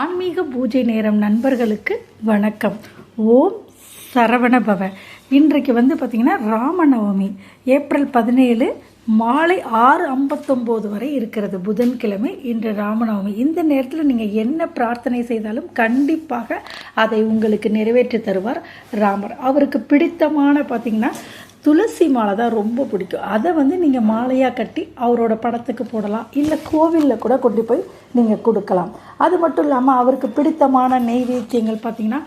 ஆன்மீக பூஜை நேரம் நண்பர்களுக்கு வணக்கம். ஓம் சரவணபவ. இன்றைக்கு பார்த்திங்கன்னா ராமநவமி ஏப்ரல் 17 மாலை 6:59 வரை இருக்கிறது, புதன்கிழமை. இன்று ராமநவமி. இந்த நேரத்தில் நீங்கள் என்ன பிரார்த்தனை செய்தாலும் கண்டிப்பாக அதை உங்களுக்கு நிறைவேற்றி தருவார் ராமர். அவருக்கு பிடித்தமான பார்த்திங்கன்னா துளசி மாலை தான் ரொம்ப பிடிக்கும். அதை நீங்கள் மாலையாக கட்டி அவரோட படத்துக்கு போடலாம், இல்லை கோவிலில் கூட கொண்டு போய் நீங்கள் கொடுக்கலாம். அது மட்டும் இல்லாமல் அவருக்கு பிடித்தமான நெய்வேத்தியங்கள் பார்த்திங்கன்னா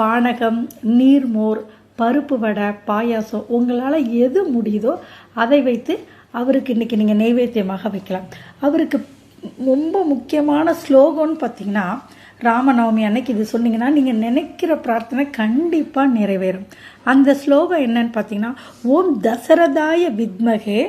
பானகம், நீர்மோர், பருப்பு வடை, பாயாசம், உங்களால் எது முடியுதோ அதை வைத்து அவருக்கு இன்றைக்கி நீங்கள் நெய்வேத்தியமாக வைக்கலாம். அவருக்கு ரொம்ப முக்கியமான ஸ்லோகம்னு பார்த்திங்கன்னா ராமநவமி அன்னைக்கு இது சொன்னீங்கன்னா நீங்கள் நினைக்கிற பிரார்த்தனை கண்டிப்பாக நிறைவேறும். அந்த ஸ்லோகம் என்னன்னு பார்த்தீங்கன்னா, ஓம் தசரதாய வித்மகே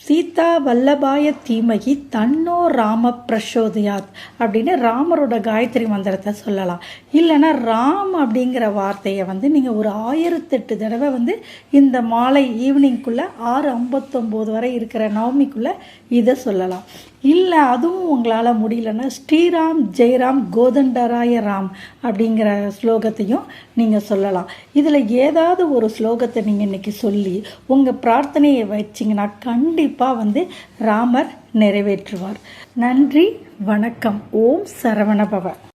சீதா வல்லபாய தீமகி தன்னோ ராம பிரசோதயாத் அப்படின்னு ராமரோட காயத்ரி மந்திரத்தை சொல்லலாம். இல்லைன்னா ராம் அப்படிங்கிற வார்த்தையை நீங்கள் ஒரு 1008 தடவை இந்த மாலை ஈவினிங்குள்ளே 6:59 வரை இருக்கிற நவமிக்குள்ளே இதை சொல்லலாம். இல்லை அதுவும் உங்களால் முடியலன்னா ஸ்ரீராம் ஜெயராம் கோதண்டராய ராம் அப்படிங்கிற ஸ்லோகத்தையும் நீங்கள் சொல்லலாம். இதில் ஏதாவது ஒரு ஸ்லோகத்தை நீங்கள் இன்றைக்கி சொல்லி உங்கள் பிரார்த்தனையை வச்சிங்கன்னா கண்டிப்பாக ராமர் நிறைவேற்றுவார். நன்றி, வணக்கம். ஓம் சரவணபவ.